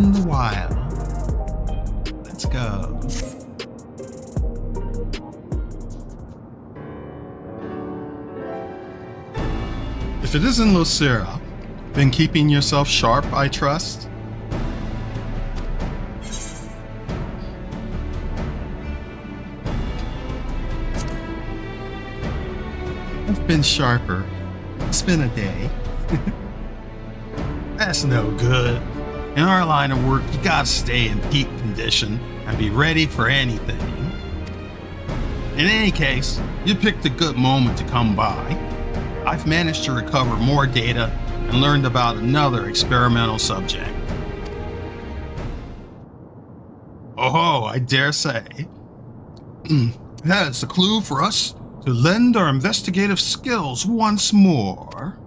in the wild. Let's go. If it isn't Lucira, been keeping yourself sharp, I trust? I've been sharper. It's been a day. That's no good. In our line of work, you gotta stay in peak condition and be ready for anything. In any case, you picked a good moment to come by. I've managed to recover more data and learned about another experimental subject. Oh, I dare say. That's a clue for us to lend our investigative skills once more.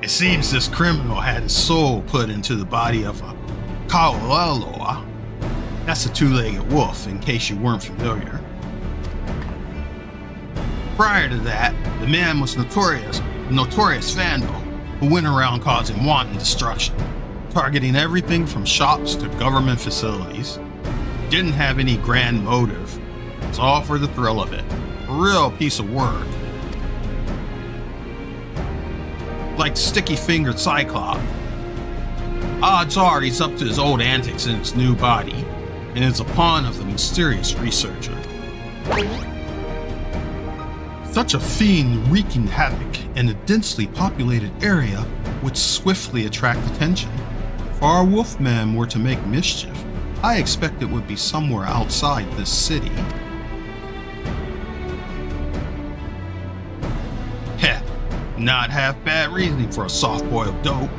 It seems this criminal had his soul put into the body of a Kaolaloa. That's a two-legged wolf, in case you weren't familiar. Prior to that, the man was notorious Vandal, who went around causing wanton destruction, targeting everything from shops to government facilities. Didn't have any grand motive. It's all for the thrill of it. A real piece of work. Like sticky-fingered Cyclops. Odds are he's up to his old antics in his new body, and is a pawn of the mysterious researcher. Such a fiend wreaking havoc in a densely populated area would swiftly attract attention. If our wolfman were to make mischief, I expect it would be somewhere outside this city. Heh, not half bad reasoning for a soft-boiled dope.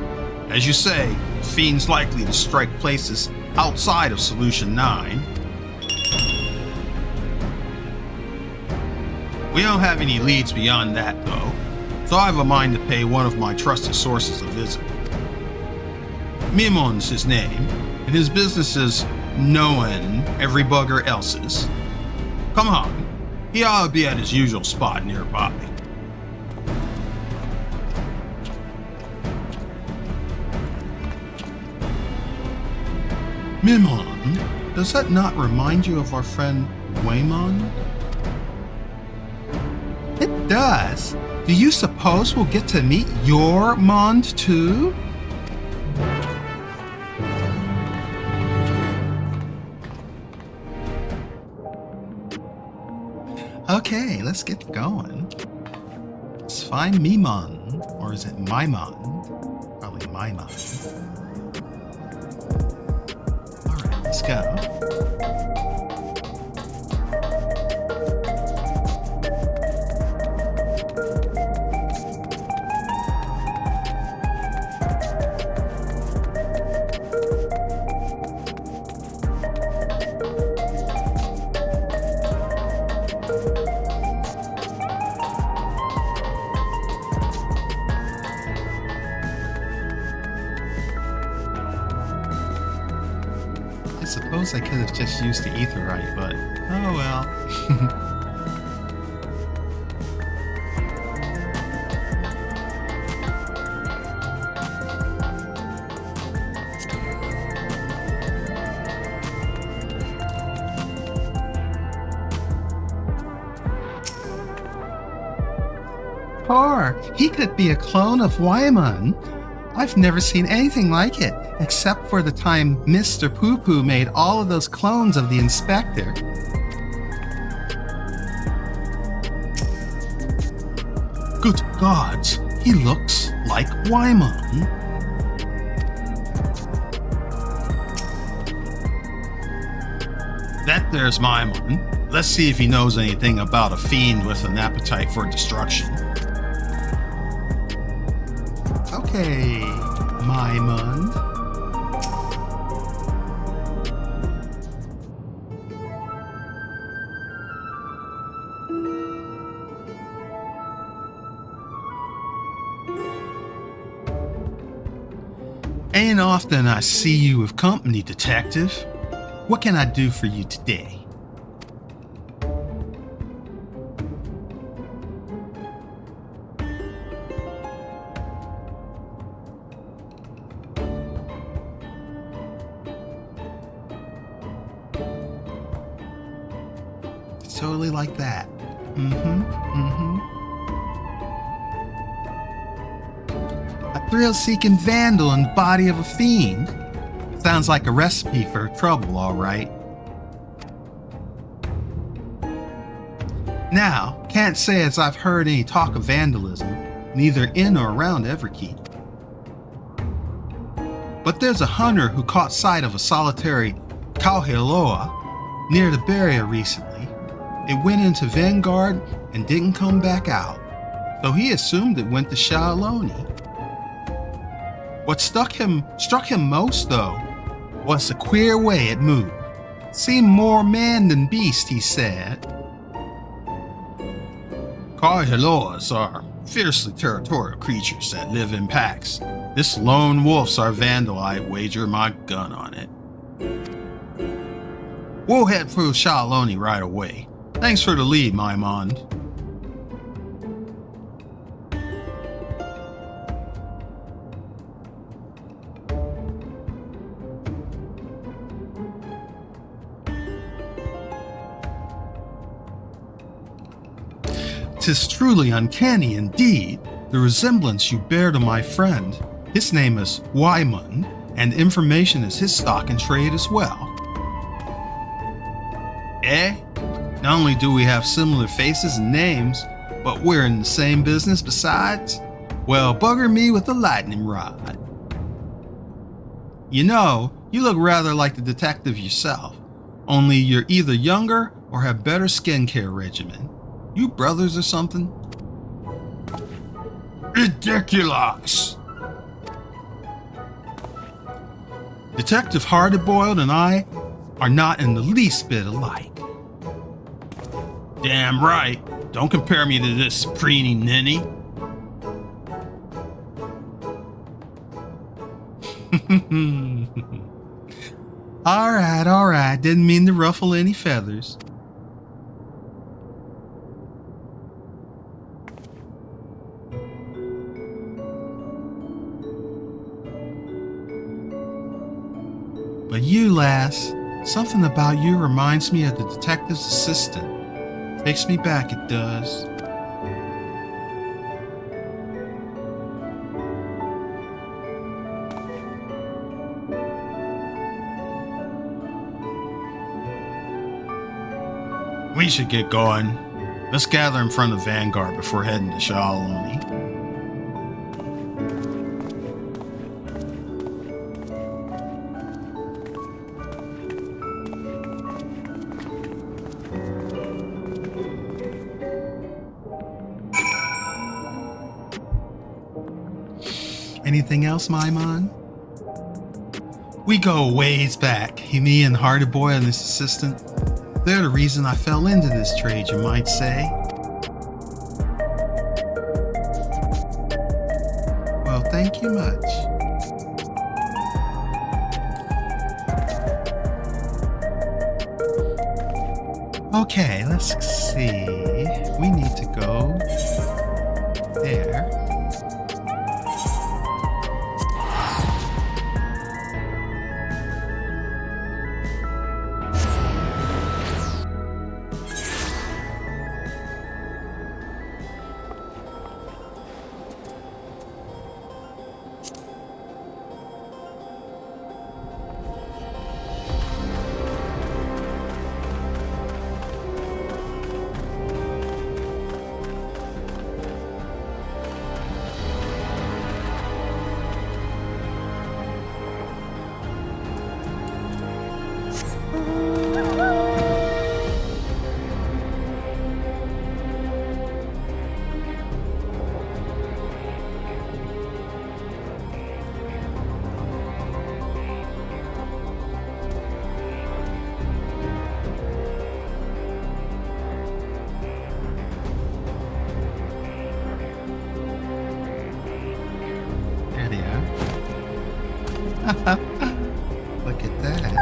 As you say, the fiend's likely to strike places outside of Solution 9. We don't have any leads beyond that, though, so I have a mind to pay one of my trusted sources a visit. Mimon's his name, and his business is knowing every bugger else's. Come on, he ought to be at his usual spot nearby. Mimon, does that not remind you of our friend Waymon? It does. Do you suppose we'll get to meet your Mond too? Okay, let's get going. Let's find Mimon, or is it Maimon? Probably Maimon. Alright, let's go. I suppose I could have just used the etherite, but oh well. Or he could be a clone of Wyman. I've never seen anything like it, except for the time Mr. Poo-Poo made all of those clones of the Inspector. Good gods, he looks like Wyman. That there's Maimon. Let's see if he knows anything about a fiend with an appetite for destruction. Okay, Maimon. Ain't often I see you with company, detective. What can I do for you today? It's totally like that. A thrill-seeking vandal in the body of a fiend. Sounds like a recipe for trouble, all right. Now, can't say as I've heard any talk of vandalism, neither in or around Everkeep. But there's a hunter who caught sight of a solitary Kauheloa near the barrier recently. It went into Vanguard and didn't come back out, so he assumed it went to Shaoloni. What struck him most, though, was the queer way it moved. Seemed more man than beast, he said. Kauheloas are fiercely territorial creatures that live in packs. This lone wolf's our Vandal, I'd wager my gun on it. We'll head for Shaoloni right away. Thanks for the lead, Maimond. "'Tis truly uncanny indeed, the resemblance you bear to my friend. His name is Wyman, and information is his stock in trade as well." Eh? Not only do we have similar faces and names, but we're in the same business besides? Well, bugger me with a lightning rod. You know, you look rather like the detective yourself, only you're either younger or have better skincare regimen. You brothers or something? Ridiculous! Detective Hardiboiled and I are not in the least bit alike. Damn right. Don't compare me to this preeny ninny. All right. Didn't mean to ruffle any feathers. But you, lass, something about you reminds me of the detective's assistant. Takes me back, it does. We should get going. Let's gather in front of Vanguard before heading to Shaoloni. Anything else, Maimon? We go ways back, me and Hardiboiled and his assistant. They're the reason I fell into this trade, you might say. Well, thank you much. Okay, let's see. We need to go there. Look at that.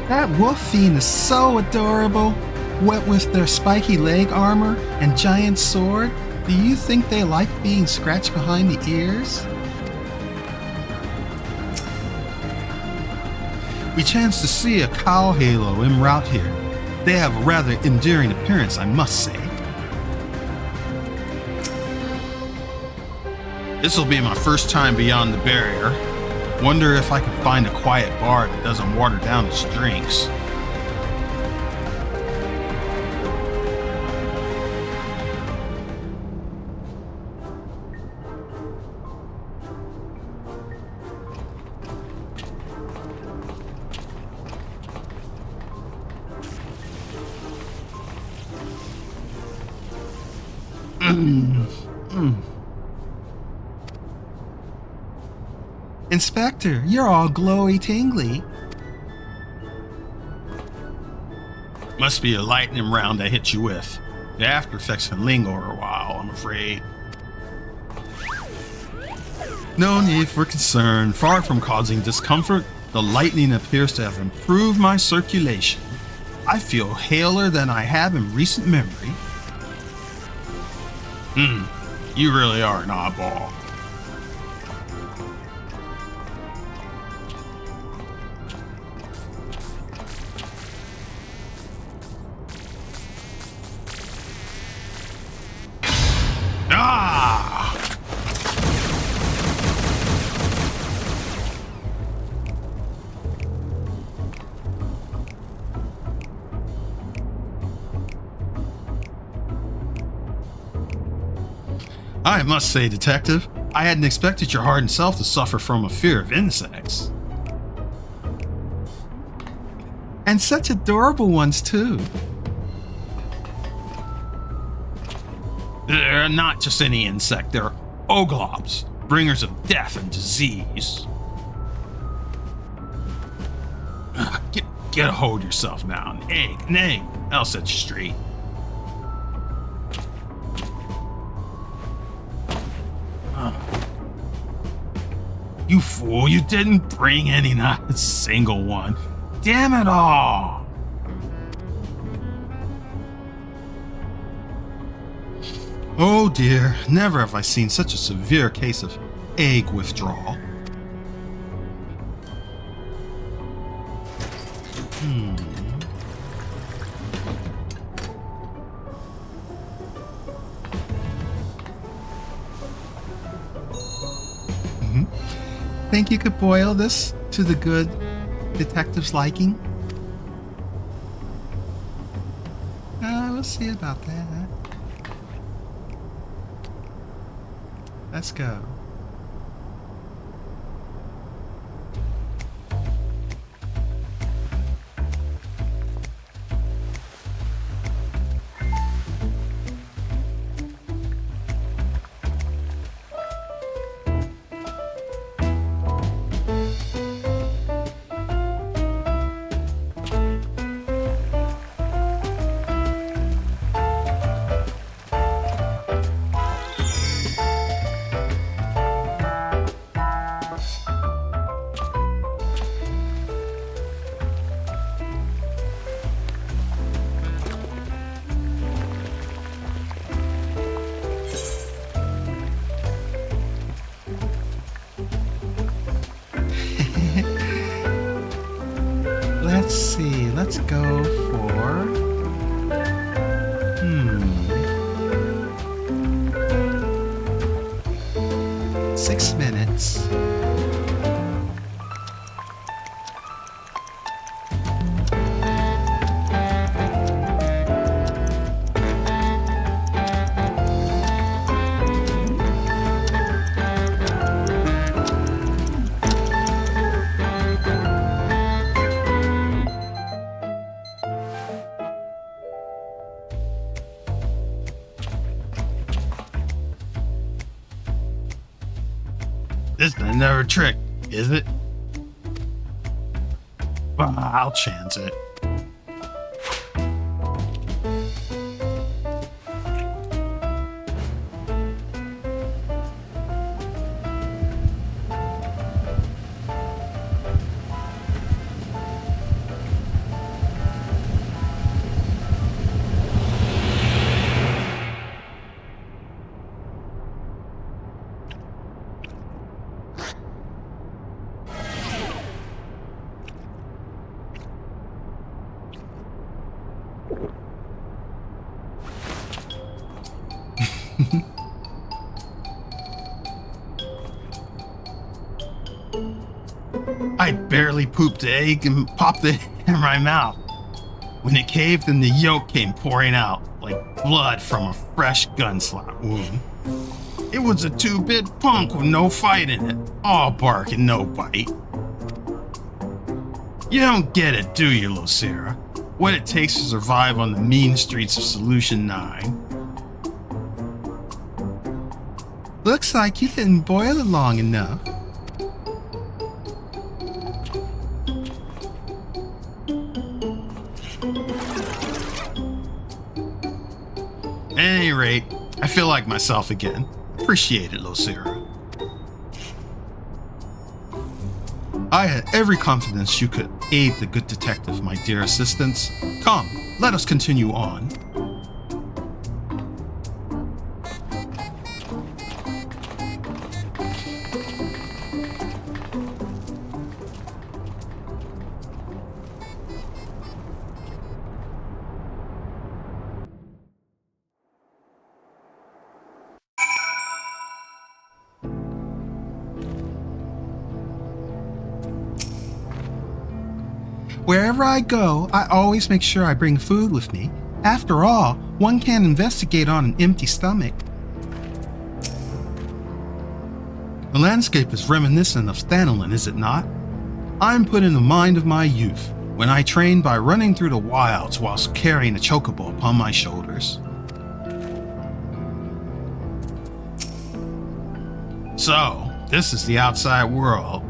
That wolf fiend is so adorable. What with their spiky leg armor and giant sword, do you think they like being scratched behind the ears? We chanced to see a cow halo en route here. They have a rather endearing appearance, I must say. This'll be my first time beyond the barrier. Wonder if I can find a quiet bar that doesn't water down its drinks. Inspector, you're all glowy tingly. Must be a lightning round I hit you with. The after effects can linger a while, I'm afraid. No need for concern. Far from causing discomfort, the lightning appears to have improved my circulation. I feel haler than I have in recent memory. You really are an oddball. I must say, Detective, I hadn't expected your hardened self to suffer from a fear of insects. And such adorable ones, too. They're not just any insect, they're oglobs, bringers of death and disease. Get a hold of yourself now. An egg. I'll set you straight. You fool, you didn't bring any, not a single one. Damn it all! Oh dear, never have I seen such a severe case of egg withdrawal. Think you could boil this to the good detective's liking? We'll see about that. Let's go. Let's see, let's go for... 6 minutes. This is another trick, is it? Well, I'll chance it. I barely pooped the egg and popped it in my mouth. When it caved and the yolk came pouring out like blood from a fresh gunslot wound. It was a 2-bit punk with no fight in it, all bark and no bite. You don't get it, do you, Lucera? What it takes to survive on the mean streets of Solution 9. Looks like you didn't boil it long enough. At any rate, I feel like myself again. Appreciate it, Lucera. I had every confidence you could aid the good detective, my dear assistants. Come, let us continue on. Wherever I go, I always make sure I bring food with me. After all, one can't investigate on an empty stomach. The landscape is reminiscent of Stanlin, is it not? I'm put in the mind of my youth, when I trained by running through the wilds whilst carrying a chocobo upon my shoulders. So, this is the outside world.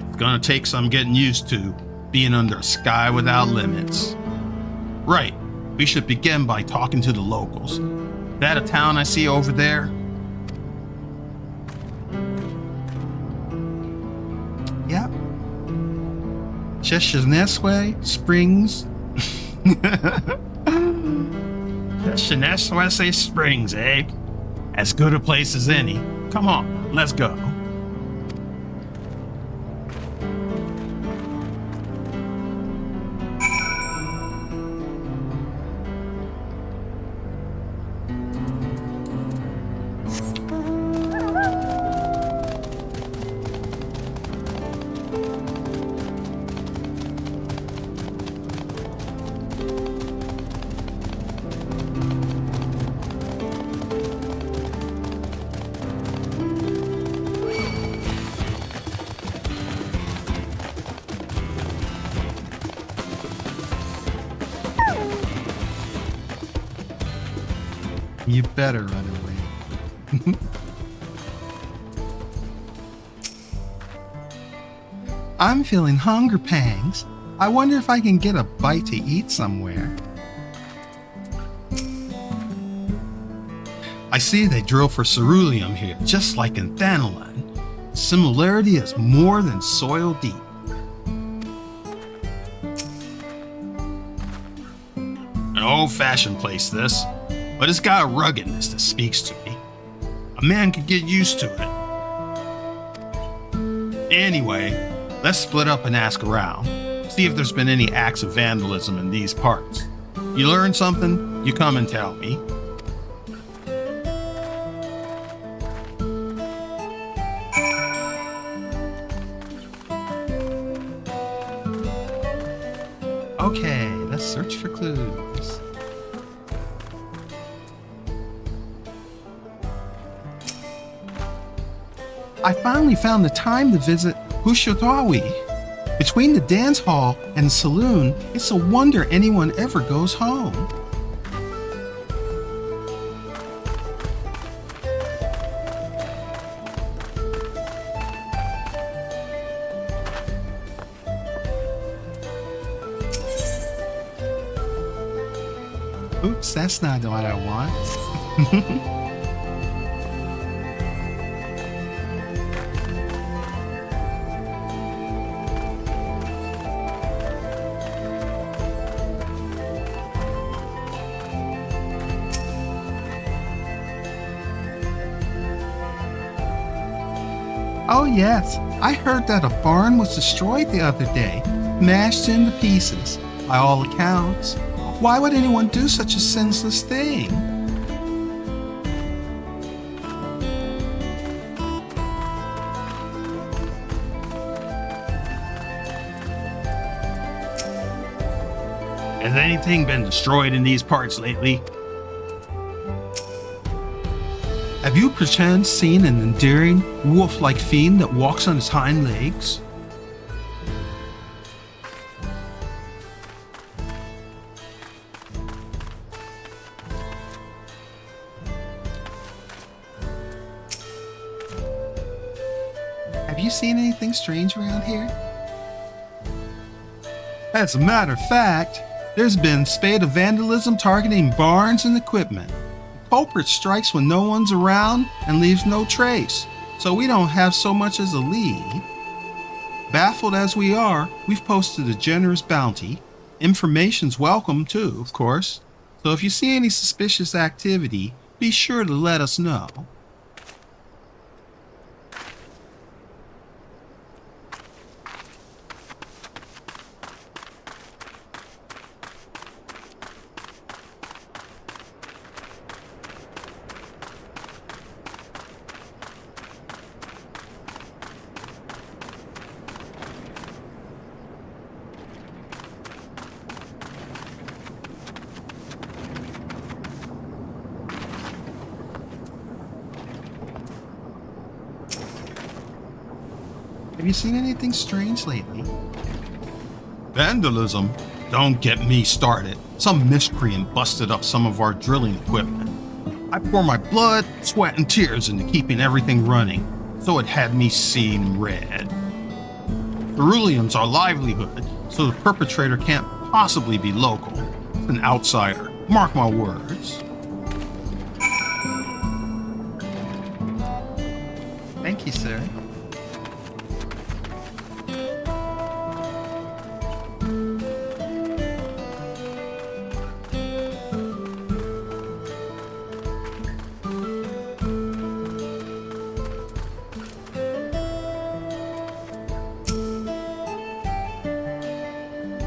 It's gonna take some getting used to. Being under a sky without limits. Right, we should begin by talking to the locals. That a town I see over there? Yep. Cheshinesway Springs. Cheshinesway Springs, eh? As good a place as any. Come on, let's go. You better run away. I'm feeling hunger pangs. I wonder if I can get a bite to eat somewhere. I see they drill for ceruleum here, just like in Thanalan. Similarity is more than soil deep. An old-fashioned place, this. But it's got a ruggedness that speaks to me. A man could get used to it. Anyway, let's split up and ask around. See if there's been any acts of vandalism in these parts. You learn something, you come and tell me. Okay, let's search for clues. I finally found the time to visit Hushotawi. Between the dance hall and saloon, it's a wonder anyone ever goes home. Oops, that's not what I want. Oh yes, I heard that a barn was destroyed the other day, smashed into pieces, by all accounts. Why would anyone do such a senseless thing? Has anything been destroyed in these parts lately? Have you perchance seen an endearing, wolf-like fiend that walks on his hind legs? Have you seen anything strange around here? As a matter of fact, there's been a spate of vandalism targeting barns and equipment. The culprit strikes when no one's around and leaves no trace, so we don't have so much as a lead. Baffled as we are, we've posted a generous bounty. Information's welcome too, of course. So if you see any suspicious activity, be sure to let us know. Have you seen anything strange lately? Vandalism? Don't get me started. Some miscreant busted up some of our drilling equipment. I pour my blood, sweat, and tears into keeping everything running, so it had me seeing red. Cerulean's our livelihood, so the perpetrator can't possibly be local. It's an outsider. Mark my words. Thank you, sir.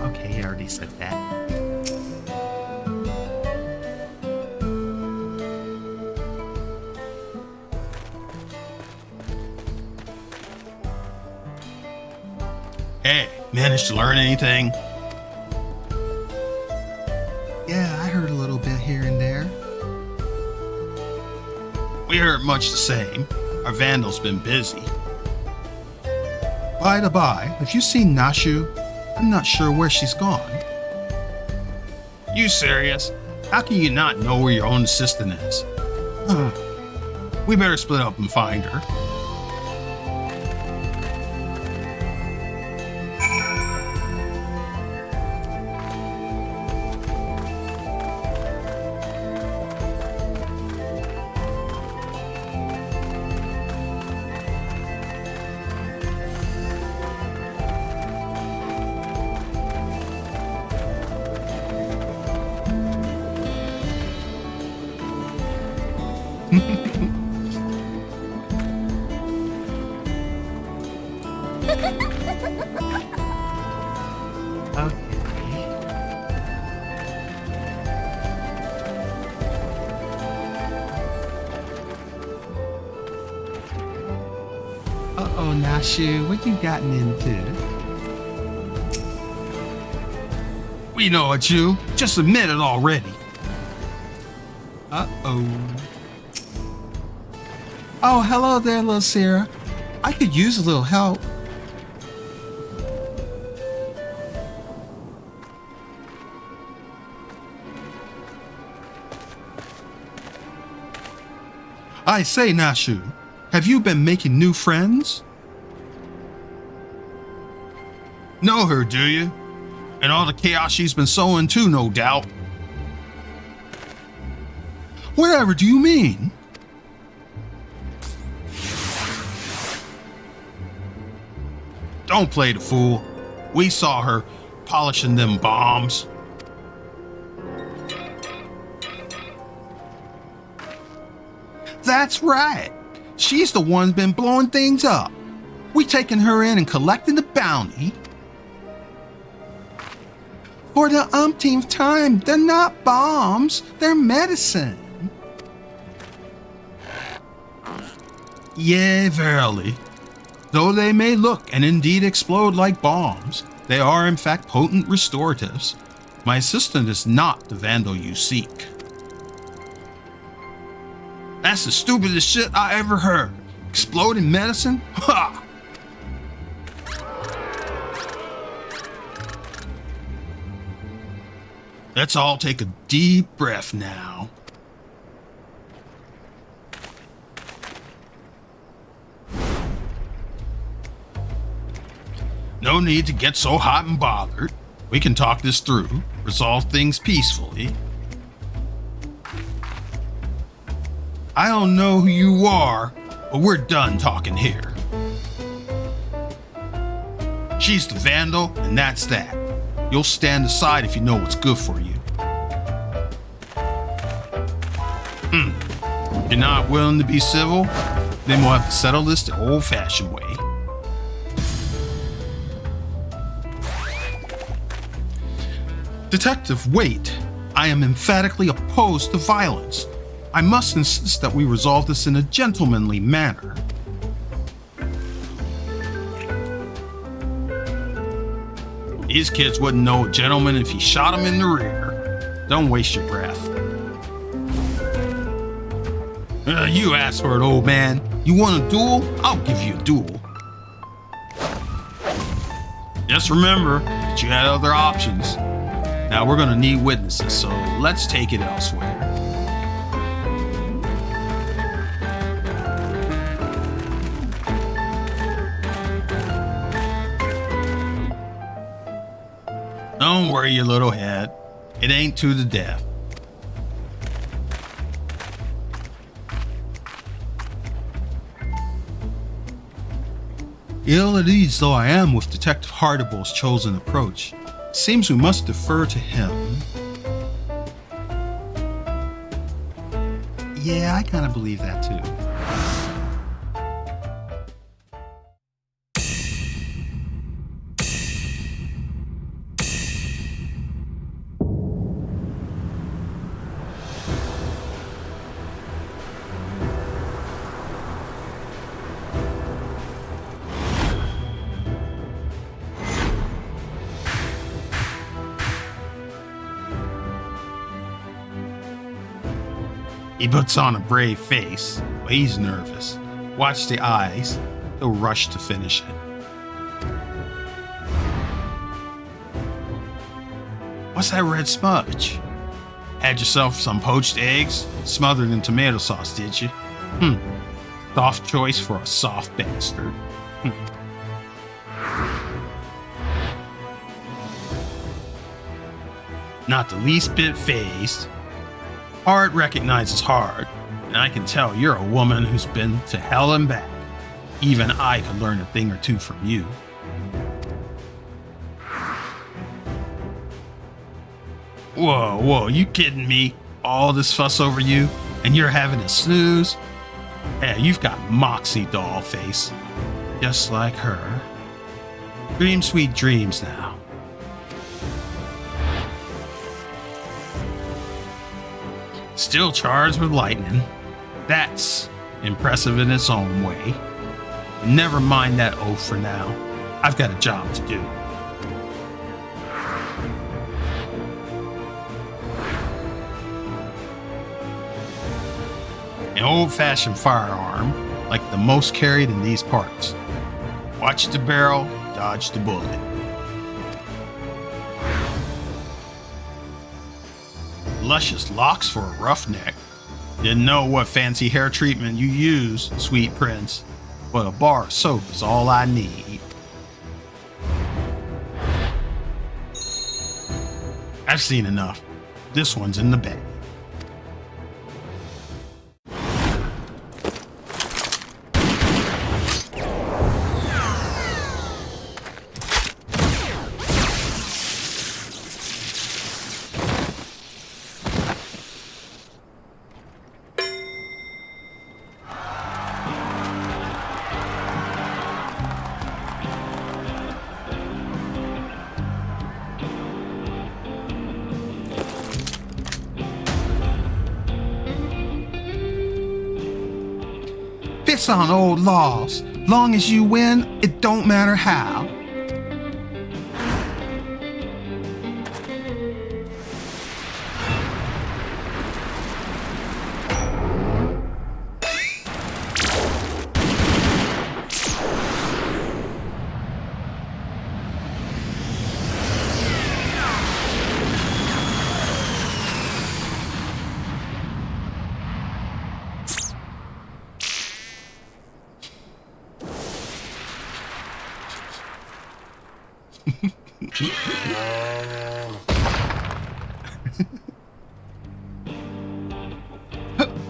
Okay, he already said that. Hey, managed to learn anything? Yeah, I heard a little bit here and there. We heard much the same. Our Vandal's been busy. By the by, have you seen Nashu? I'm not sure where she's gone. You serious? How can you not know where your own assistant is? We better split up and find her. Uh-oh, Nashu, what you gotten into? We know it's you. Just admit it already. Uh-oh. Oh, hello there, little Sarah. I could use a little help. I say, Nashu, have you been making new friends? Know her, do you? And all the chaos she's been sowing too, no doubt. Whatever do you mean? Don't play the fool. We saw her polishing them bombs. That's right. She's the one been blowing things up. We taking her in and collecting the bounty. For the umpteenth time, they're not bombs, they're medicine. Yea, verily. Though they may look and indeed explode like bombs, they are in fact potent restoratives. My assistant is not the Vandal you seek. That's the stupidest shit I ever heard. Exploding medicine? Ha! Let's all take a deep breath now. No need to get so hot and bothered. We can talk this through, resolve things peacefully. I don't know who you are, but we're done talking here. She's the Vandal, and that's that. You'll stand aside if you know what's good for you. If you're not willing to be civil, then we'll have to settle this the old-fashioned way. Detective, wait. I am emphatically opposed to violence. I must insist that we resolve this in a gentlemanly manner. These kids wouldn't know a gentleman if he shot him in the rear. Don't waste your breath. You asked for it, old man. You want a duel? I'll give you a duel. Just remember that you had other options. Now we're gonna need witnesses, so let's take it elsewhere. Don't worry your little head. It ain't to the death. Ill at ease though I am with Detective Hardiboild's chosen approach, it seems we must defer to him. Yeah, I kind of believe that too. He puts on a brave face, but he's nervous. Watch the eyes. He'll rush to finish it. What's that red smudge? Had yourself some poached eggs, smothered in tomato sauce, did you? Soft choice for a soft bastard. Not the least bit fazed. Hard recognizes hard, and I can tell you're a woman who's been to hell and back. Even I could learn a thing or two from you. Whoa, you kidding me? All this fuss over you, and you're having a snooze? Hey, you've got moxie doll face, just like her. Dream sweet dreams now. Still charged with lightning. That's impressive in its own way. Never mind that oath for now. I've got a job to do. An old-fashioned firearm, like the most carried in these parts. Watch the barrel, dodge the bullet. Luscious locks for a roughneck. Didn't know what fancy hair treatment you use, sweet prince, but a bar of soap is all I need. I've seen enough. This one's in the bag. It's on old laws. Long as you win, it don't matter how.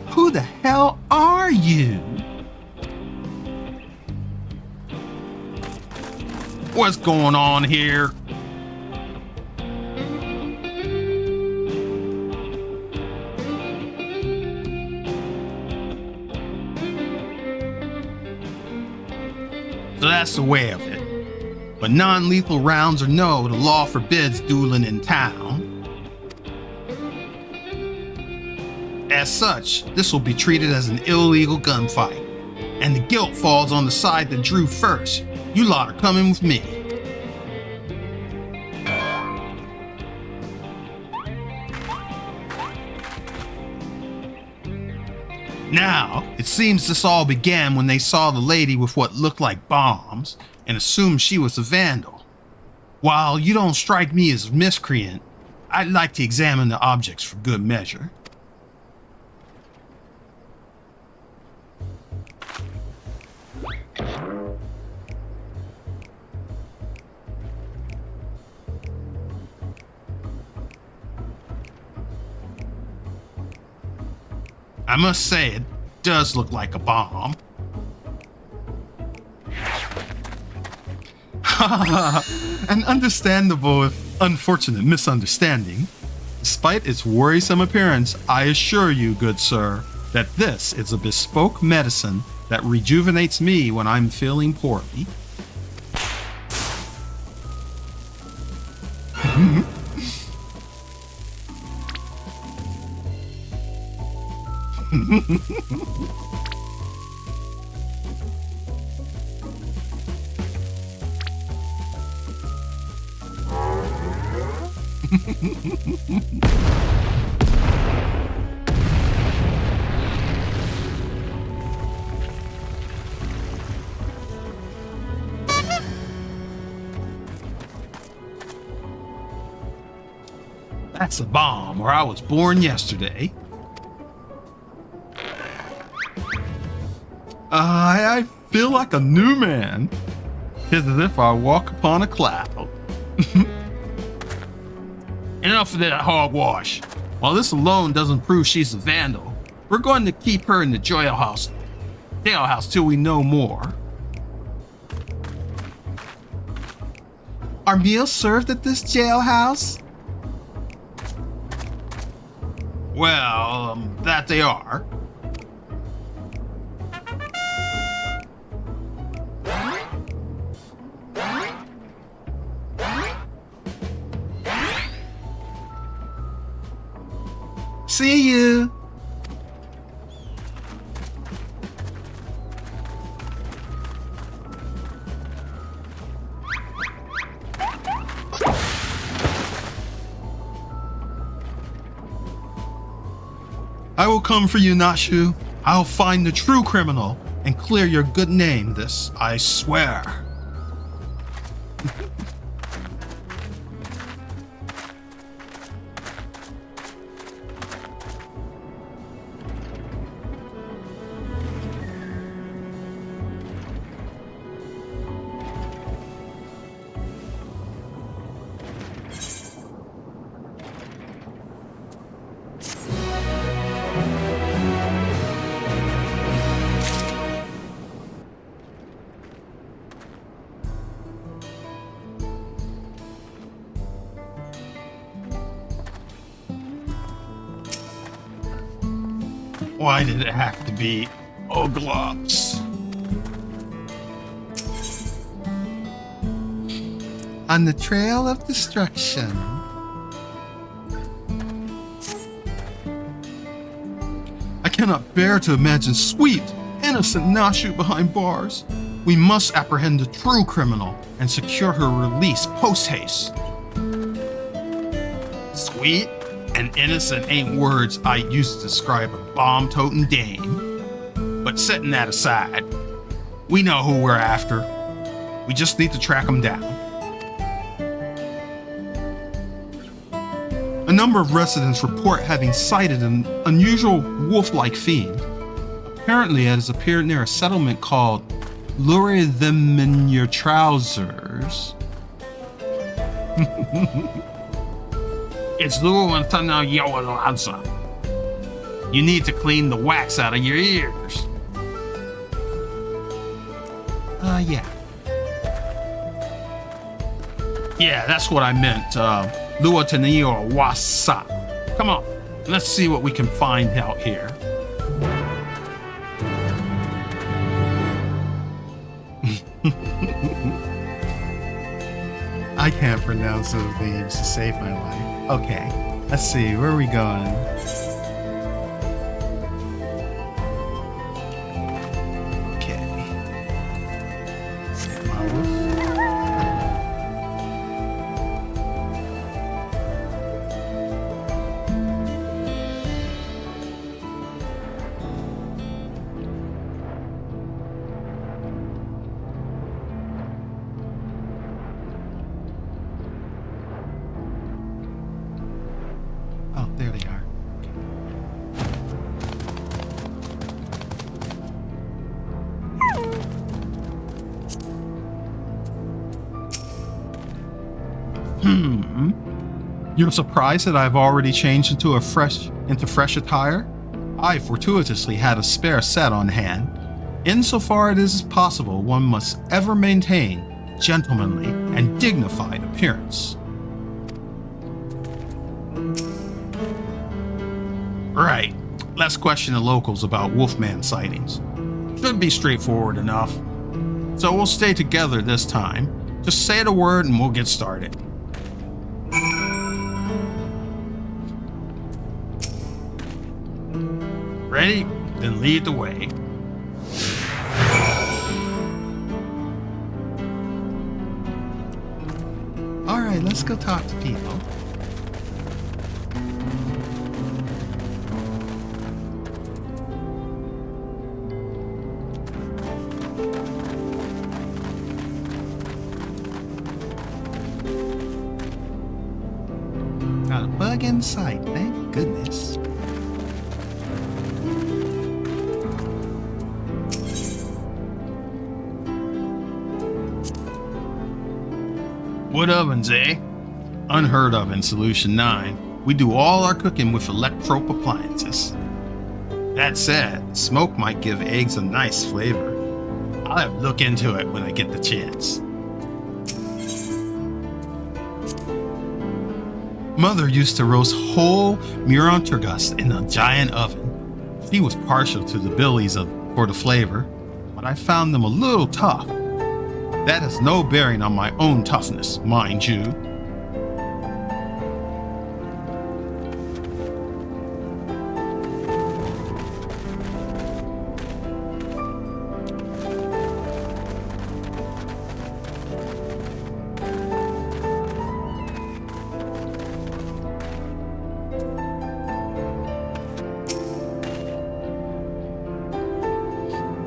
Who the hell are you? What's going on here? So that's the way of it. But non-lethal rounds or no, the law forbids dueling in town. As such, this will be treated as an illegal gunfight, and the guilt falls on the side that drew first. You lot are coming with me. Now, it seems this all began when they saw the lady with what looked like bombs and assumed she was a vandal. While you don't strike me as a miscreant, I'd like to examine the objects for good measure. I must say, it does look like a bomb. An understandable if unfortunate misunderstanding. Despite its worrisome appearance, I assure you, good sir, that this is a bespoke medicine that rejuvenates me when I'm feeling poorly. That's a bomb, or I was born yesterday. I feel like a new man. It's as if I walk upon a cloud. Enough of that hogwash. While this alone doesn't prove she's a vandal, we're going to keep her in the jailhouse till we know more. Are meals served at this jailhouse? Well, that they are. See you. I will come for you, Nashu. I'll find the true criminal and clear your good name, this I swear. Why did it have to be Oglops? On the trail of destruction. I cannot bear to imagine sweet, innocent Nashu behind bars. We must apprehend the true criminal and secure her release post-haste. Sweet and innocent ain't words I use to describe a bomb-toting dame. But setting that aside, we know who we're after. We just need to track him down. A number of residents report having sighted an unusual wolf-like fiend. Apparently it has appeared near a settlement called Lure Them in Your Trousers. It's You need to clean the wax out of your ears. Yeah. Yeah, that's what I meant. Lua Tenio Wasa. Come on, let's see what we can find out here. I can't pronounce those names to save my life. Okay, let's see, where are we going? Okay. Save my wolf. Oh, there they are. You're surprised that I've already changed into fresh attire? I fortuitously had a spare set on hand. Insofar it is possible, one must ever maintain gentlemanly and dignified appearance. Right, let's question the locals about Wolfman sightings. Should be straightforward enough. So we'll stay together this time. Just say the word and we'll get started. Ready? Then lead the way. All right, let's go talk to people. Not a bug in sight, thank goodness. Wood ovens, eh? Unheard of in Solution 9. We do all our cooking with electro appliances. That said, smoke might give eggs a nice flavor. I'll have to look into it when I get the chance. Mother used to roast whole Muranturgus in a giant oven. She was partial to the billies for the flavor, but I found them a little tough. That has no bearing on my own toughness, mind you.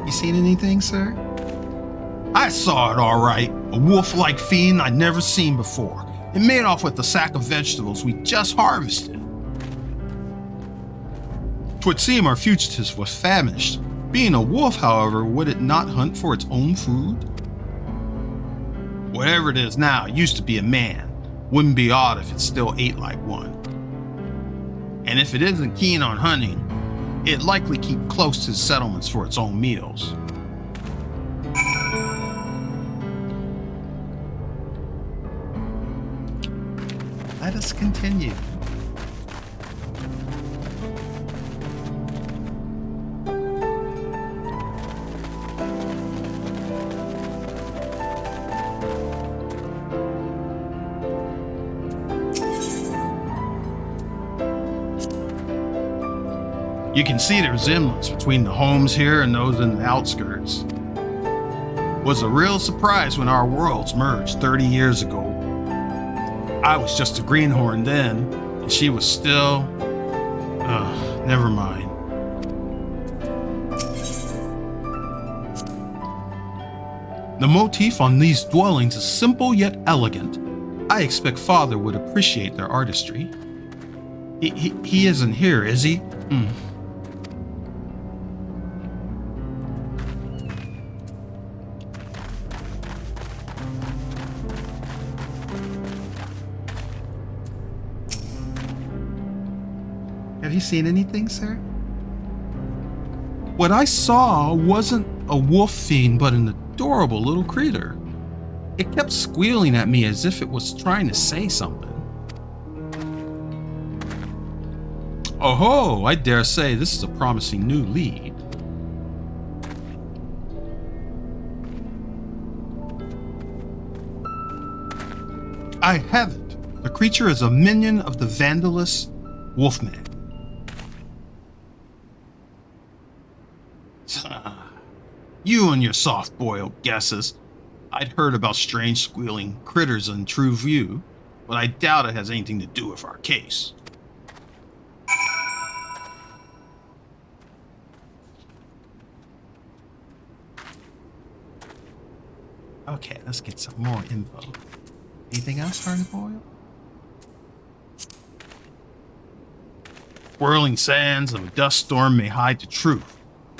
You seen anything, sir? I saw it all right. A wolf-like fiend I'd never seen before. It made off with the sack of vegetables we just harvested. 'Twould seem our fugitives were famished. Being a wolf, however, would it not hunt for its own food? Whatever it is now, it used to be a man. Wouldn't be odd if it still ate like one. And if it isn't keen on hunting, it'd likely keep close to the settlements for its own meals. Let us continue. You can see the resemblance between the homes here and those in the outskirts. Was a real surprise when our worlds merged 30 years ago. I was just a greenhorn then, and she was still... never mind. The motif on these dwellings is simple yet elegant. I expect Father would appreciate their artistry. He isn't here, is he? Have you seen anything, sir? What I saw wasn't a wolf fiend, but an adorable little critter. It kept squealing at me as if it was trying to say something. Oh, I dare say this is a promising new lead. I have it. The creature is a minion of the Vandalous Wolfman. You and your soft-boiled guesses. I'd heard about strange squealing critters in True View, but I doubt it has anything to do with our case. Okay, let's get some more info. Anything else, Hardiboiled? Whirling sands of a dust storm may hide the truth.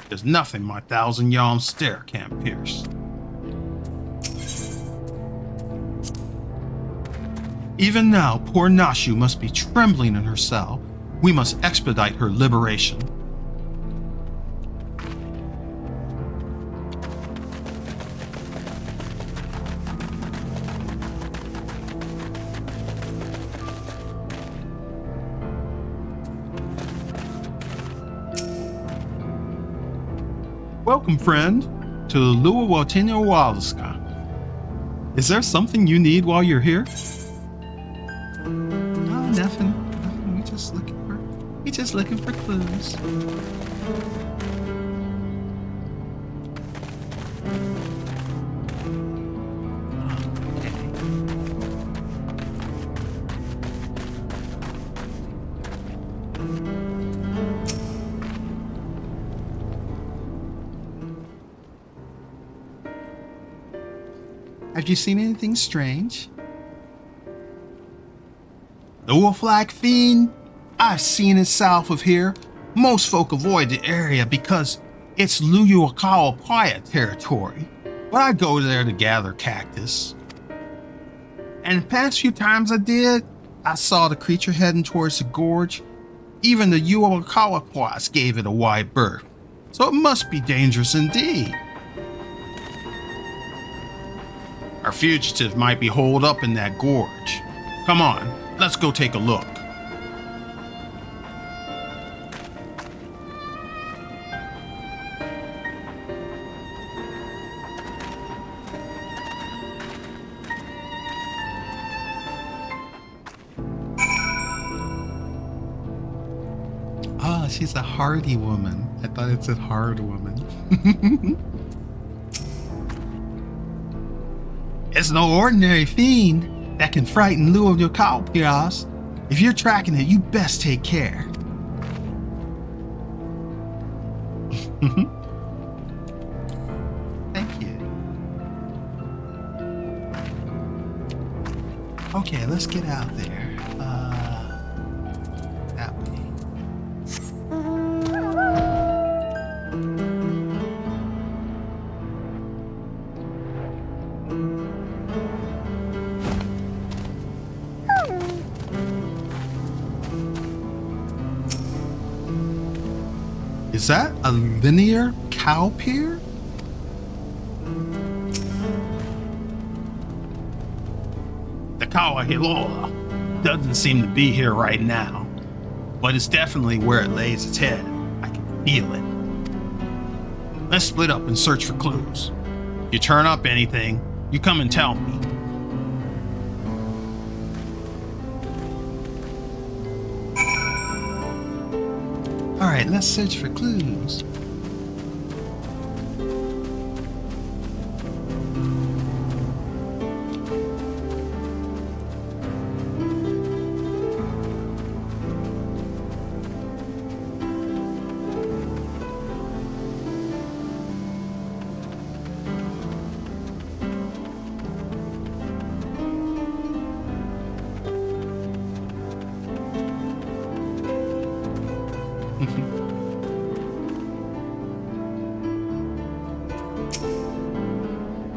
There's nothing my thousand-yalm stare can't pierce. Even now, poor Nashu must be trembling in her cell. We must expedite her liberation. Welcome, friend, to Luawatinawaska. Is there something you need while you're here? Oh, nothing. We're just looking for clues. Have you seen anything strange? The wolf-like fiend? I've seen it south of here. Most folk avoid the area because it's Luyuakawa quiet territory, but I go there to gather cactus. And the past few times I did, I saw the creature heading towards the gorge. Even the Uakawaquas gave it a wide berth, so it must be dangerous indeed. Our fugitive might be holed up in that gorge. Come on, let's go take a look. Ah, she's a hardy woman. I thought it said hard woman. It's no ordinary fiend that can frighten Lu of your Kalpias. If you're tracking it, you best take care. Thank you. Okay, let's get out there. That way. Is that a linear cow pier? The Kawahilola doesn't seem to be here right now, but it's definitely where it lays its head. I can feel it. Let's split up and search for clues. If you turn up anything, you come and tell me. Alright, let's search for clues.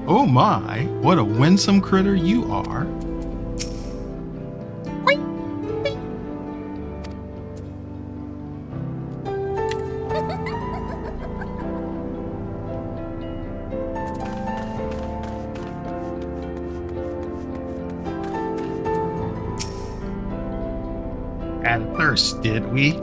Oh my, what a winsome critter you are. Had a thirst, did we?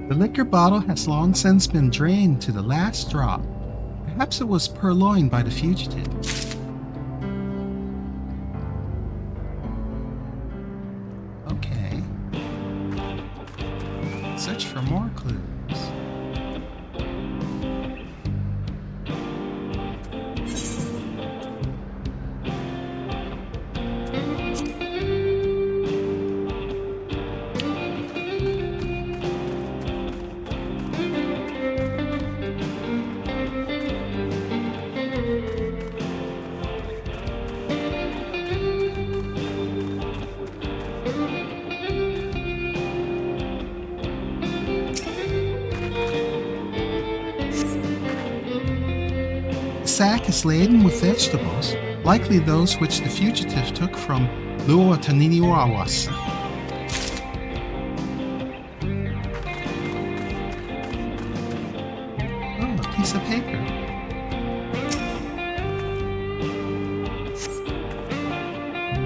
The liquor bottle has long since been drained to the last drop. Perhaps it was purloined by the fugitive. Okay. Search for more clues. The sack is laden with vegetables, likely those which the fugitive took from Luotaniniwawas. Oh, a piece of paper.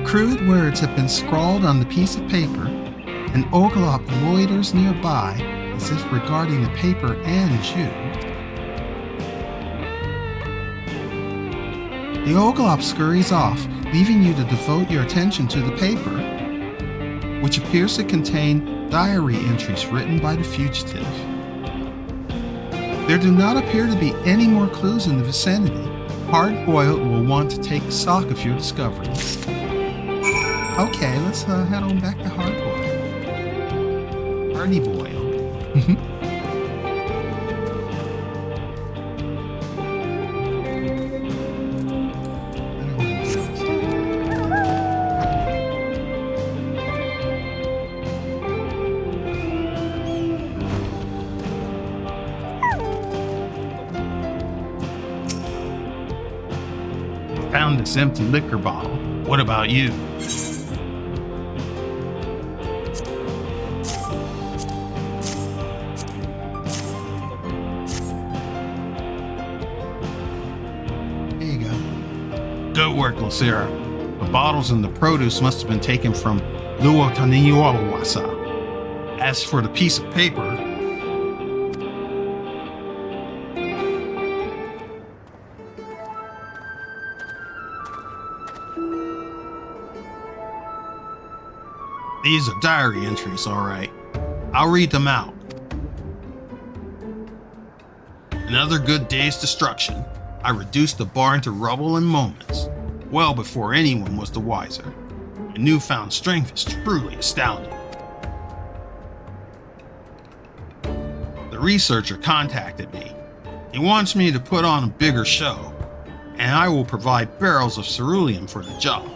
Crude words have been scrawled on the piece of paper, and Oglop loiters nearby as if regarding the paper and Jew. The Oglop scurries off, leaving you to devote your attention to the paper, which appears to contain diary entries written by the fugitive. There do not appear to be any more clues in the vicinity. Hardiboiled will want to take stock of your discoveries. Okay, let's head on back to Hardiboiled. Found this empty liquor bottle. What about you? Here you go. Good work, Lucera. The bottles and the produce must have been taken from Luotaniniwawasa. As for the piece of paper, these are diary entries, all right. I'll read them out. Another good day's destruction. I reduced the barn to rubble in moments, well before anyone was the wiser. My newfound strength is truly astounding. The researcher contacted me. He wants me to put on a bigger show, and I will provide barrels of cerulean for the job.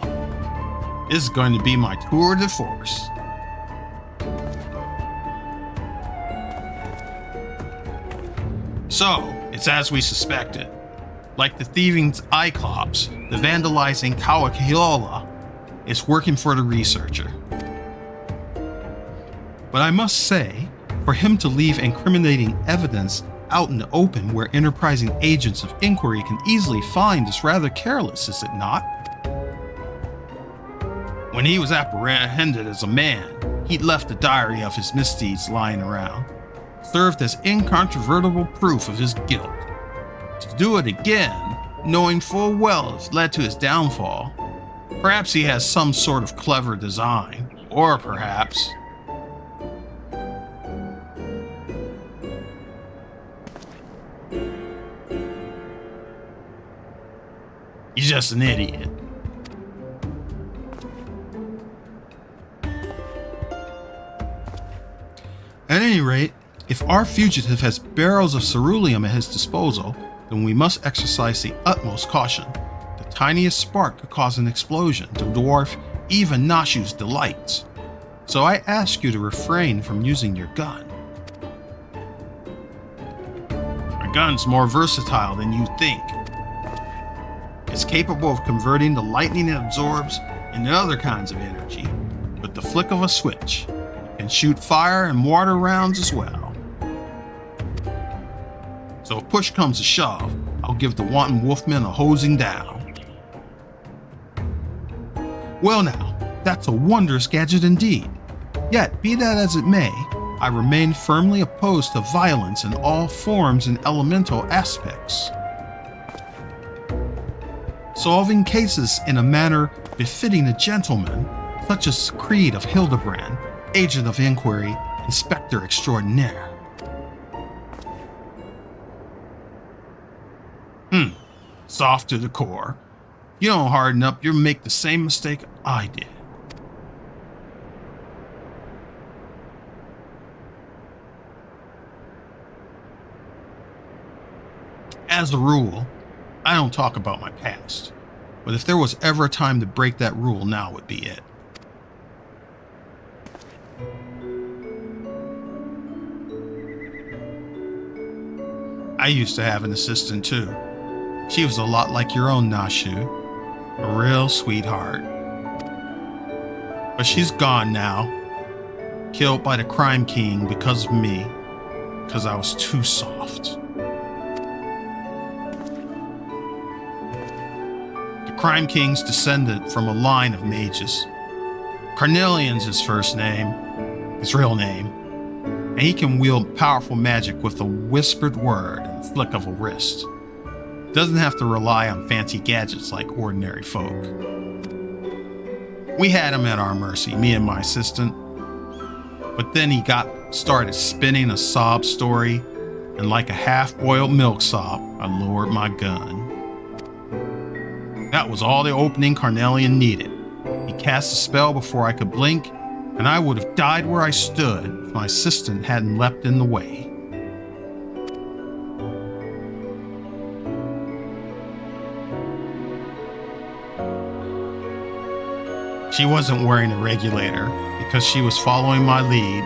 This is going to be my tour de force. So, it's as we suspected. Like the thieving Cyclops, the vandalizing Kawakilola is working for the researcher. But I must say, for him to leave incriminating evidence out in the open where enterprising agents of inquiry can easily find is rather careless, is it not? When he was apprehended as a man, he'd left a diary of his misdeeds lying around, served as incontrovertible proof of his guilt. To do it again, knowing full well it's led to his downfall, perhaps he has some sort of clever design, or perhaps... he's just an idiot. At any rate, if our fugitive has barrels of ceruleum at his disposal, then we must exercise the utmost caution. The tiniest spark could cause an explosion to dwarf even Nashu's delights. So I ask you to refrain from using your gun. My gun's more versatile than you think. It's capable of converting the lightning it absorbs into other kinds of energy with the flick of a switch. It can shoot fire and water rounds as well. So if push comes to shove, I'll give the wanton wolfman a hosing down. Well now, that's a wondrous gadget indeed. Yet, be that as it may, I remain firmly opposed to violence in all forms and elemental aspects. Solving cases in a manner befitting a gentleman, such as Creed of Hildibrand, Agent of Inquiry, Inspector Extraordinaire. Soft to the core. You don't harden up, you'll make the same mistake I did. As a rule, I don't talk about my past, but if there was ever a time to break that rule, now would be it. I used to have an assistant too. She was a lot like your own Nashu, a real sweetheart. But she's gone now, killed by the crime king because of me, because I was too soft. Crime King's descended from a line of mages. Carnelian's his first name, his real name, and he can wield powerful magic with a whispered word and the flick of a wrist. Doesn't have to rely on fancy gadgets like ordinary folk. We had him at our mercy, me and my assistant, but then he started spinning a sob story, and like a half-boiled milksop, I lowered my gun. That was all the opening Carnelian needed. He cast a spell before I could blink, and I would have died where I stood if my assistant hadn't leapt in the way. She wasn't wearing a regulator because she was following my lead.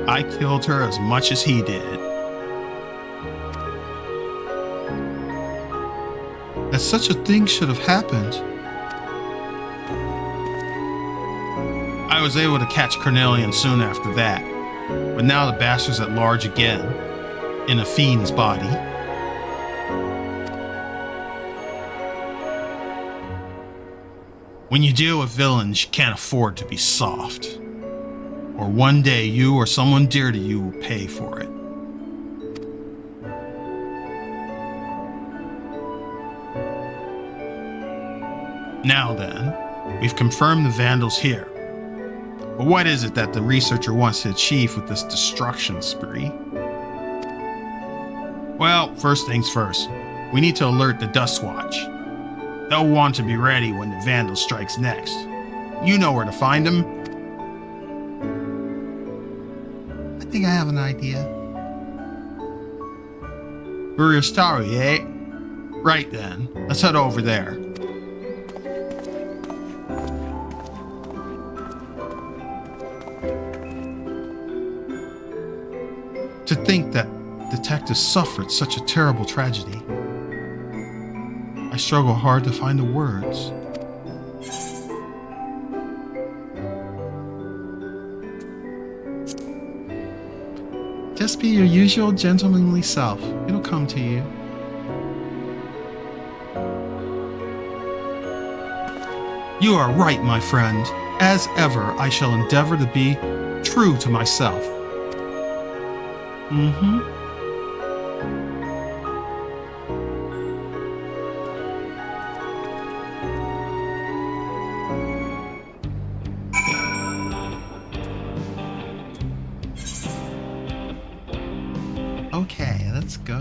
I killed her as much as he did. That such a thing should have happened. I was able to catch Carnelian soon after that, but now the bastard's at large again, in a fiend's body. When you deal with villains, you can't afford to be soft, or one day you or someone dear to you will pay for it. Now then, we've confirmed the Vandal's here. But what is it that the researcher wants to achieve with this destruction spree? Well, first things first, we need to alert the Dust Watch. They'll want to be ready when the Vandal strikes next. You know where to find him. I think I have an idea. Uristari, eh? Right then, let's head over there. To think that detectives suffered such a terrible tragedy. I struggle hard to find the words. Just be your usual gentlemanly self. It'll come to you. You are right, my friend. As ever, I shall endeavor to be true to myself. Okay, let's go.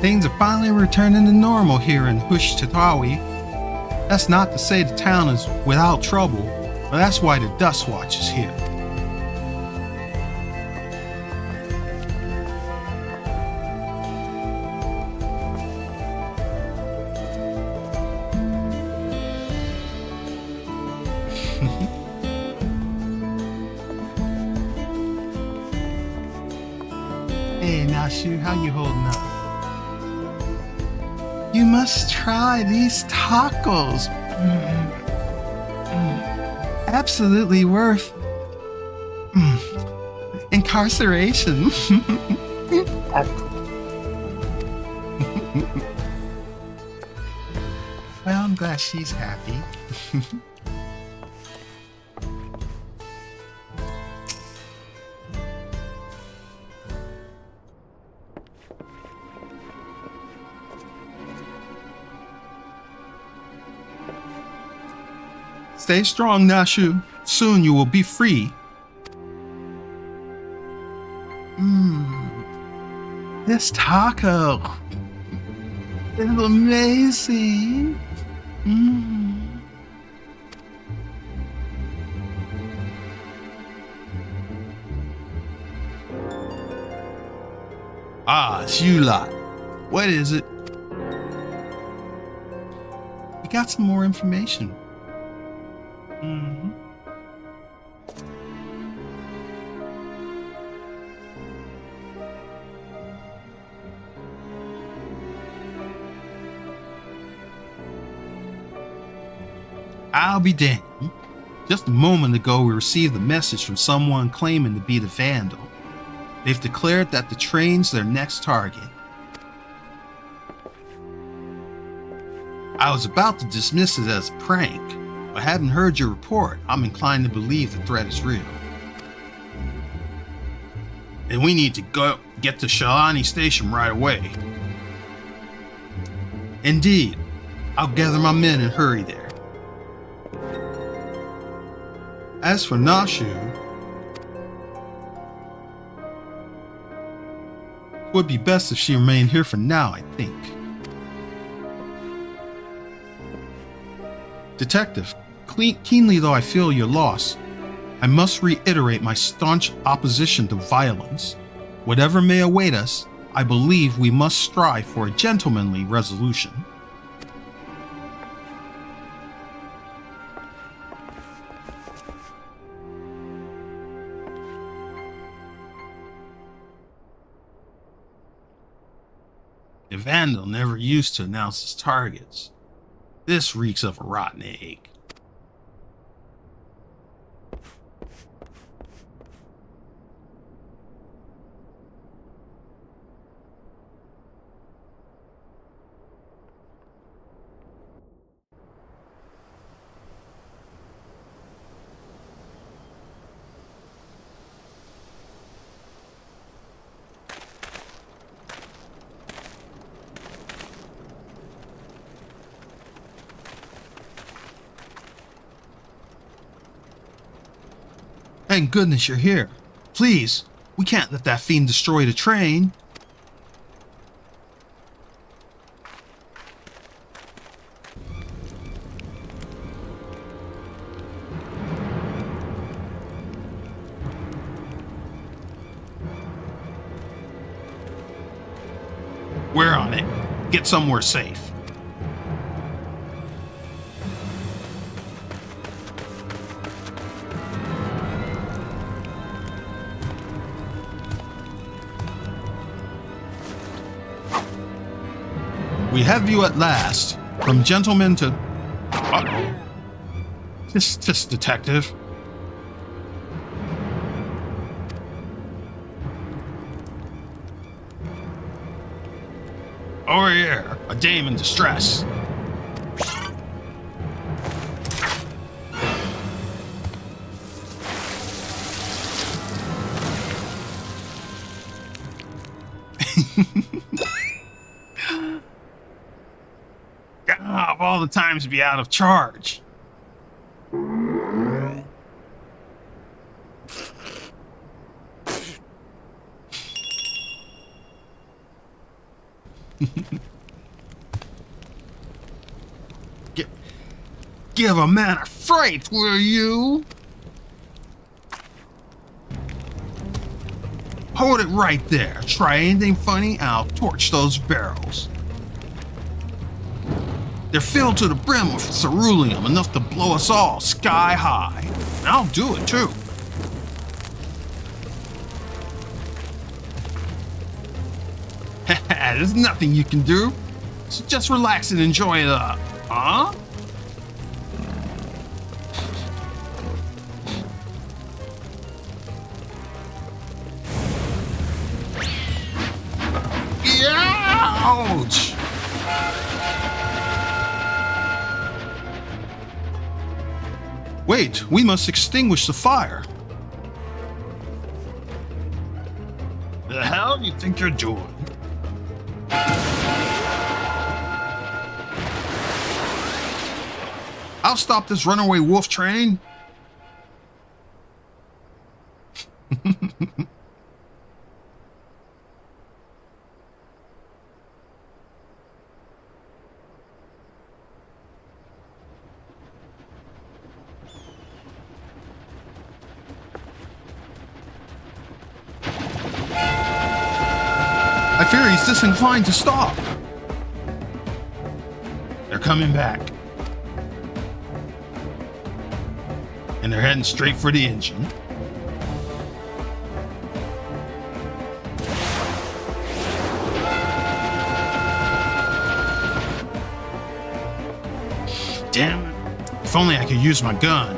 Things are finally returning to normal here in Hush Tatawi. That's not to say the town is without trouble, but that's why the Dust Watch is here. Hey Nashu, how you holding up? You must try these tacos. Absolutely worth incarceration. Well, I'm glad she's happy. Stay strong, Nashu. Soon you will be free. This taco is amazing. Ah, it's you lot. What is it? You got some more information. I'll be damned. Just a moment ago, we received a message from someone claiming to be the Vandal. They've declared that the train's their next target. I was about to dismiss it as a prank, but having heard your report, I'm inclined to believe the threat is real. And we need to go get to Shalani Station right away. Indeed, I'll gather my men and hurry there. As for Nashu, it would be best if she remained here for now, I think. Detective, keenly though I feel your loss, I must reiterate my staunch opposition to violence. Whatever may await us, I believe we must strive for a gentlemanly resolution. A Vandal never used to announce his targets. This reeks of a rotten egg. Thank goodness you're here. Please, we can't let that fiend destroy the train. We're on it. Get somewhere safe. We have you at last. From gentleman to... Uh-oh. This detective. Over here, a dame in distress. Of all the times to be out of charge. Give a man a fright, will you? Hold it right there. Try anything funny, I'll torch those barrels. They're filled to the brim with ceruleum, enough to blow us all sky high. And I'll do it too. There's nothing you can do. So just relax and enjoy the... Huh? Ouch! Wait, we must extinguish the fire. The hell do you think you're doing? I'll stop this runaway wolf train. I fear he's disinclined to stop. They're coming back. And they're heading straight for the engine. Damn it. If only I could use my gun.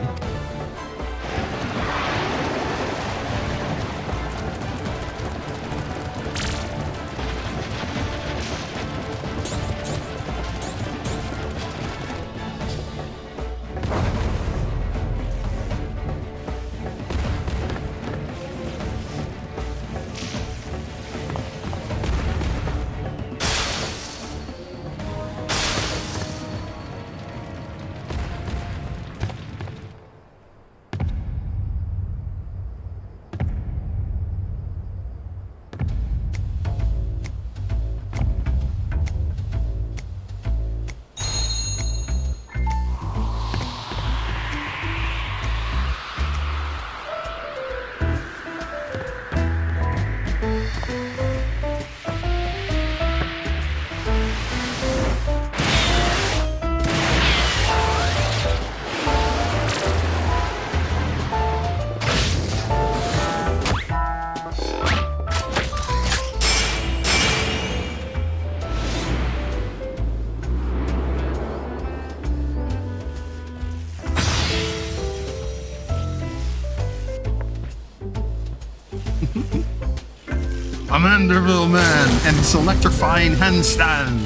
Manderville Man and his electrifying handstand.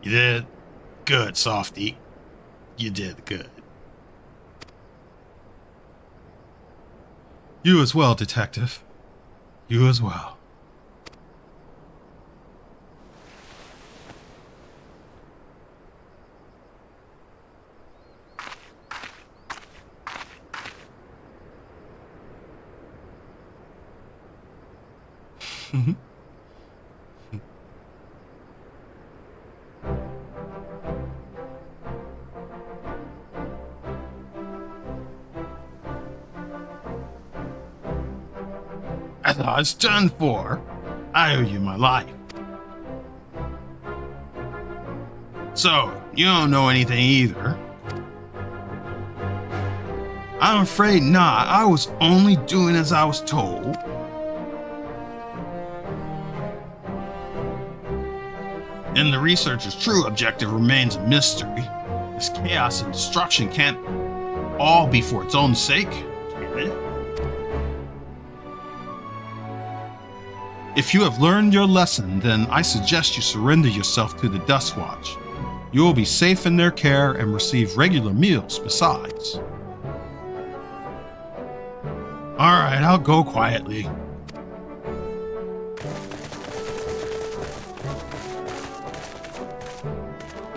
You did good, Softy. You did good. You as well, Detective. You as well. I thought it's done for. I owe you my life. So, you don't know anything either. I'm afraid not. I was only doing as I was told. And the researcher's true objective remains a mystery. This chaos and destruction can't all be for its own sake, can it? If you have learned your lesson, then I suggest you surrender yourself to the Dust Watch. You will be safe in their care and receive regular meals besides. Alright, I'll go quietly.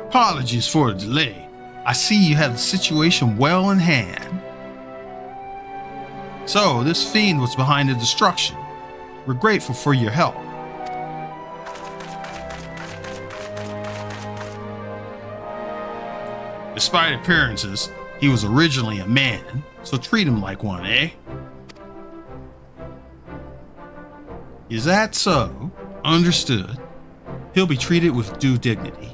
Apologies for the delay. I see you have the situation well in hand. So, this fiend was behind the destruction. We're grateful for your help. Despite appearances, he was originally a man, so treat him like one, eh? Is that so? Understood. He'll be treated with due dignity.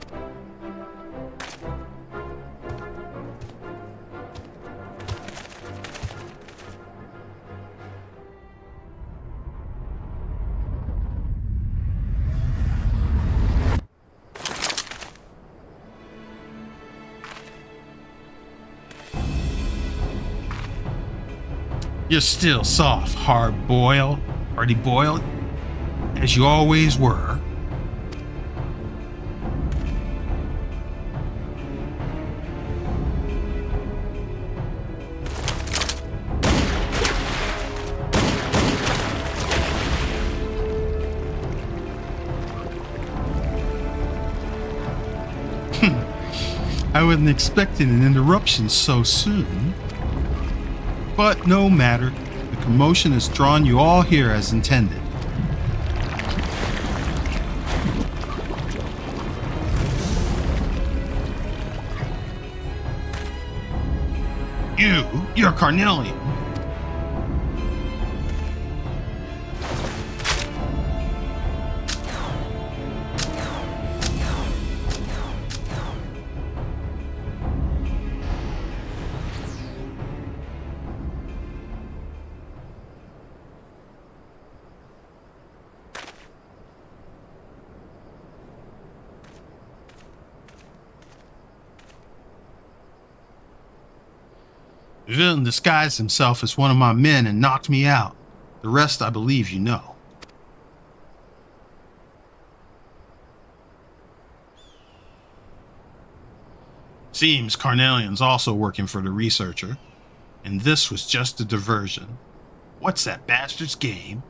You're still soft, Hardiboiled, as you always were. I wasn't expecting an interruption so soon. But no matter, the commotion has drawn you all here as intended. You're Carnelian. The villain disguised himself as one of my men and knocked me out. The rest I believe you know. Seems Carnelian's also working for the researcher, and this was just a diversion. What's that bastard's game?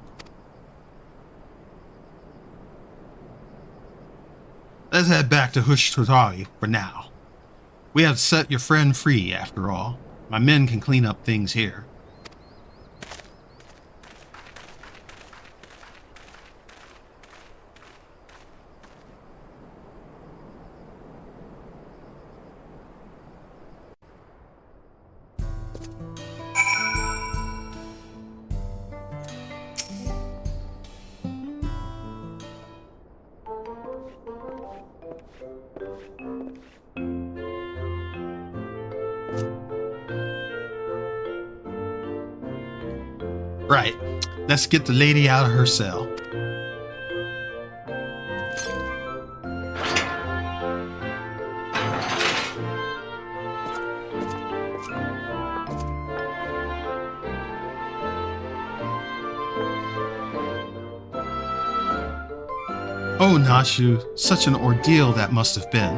Let's head back to Hush Totari for now. We have set your friend free, after all. My men can clean up things here. Right, let's get the lady out of her cell. Oh, Nashu, such an ordeal that must have been.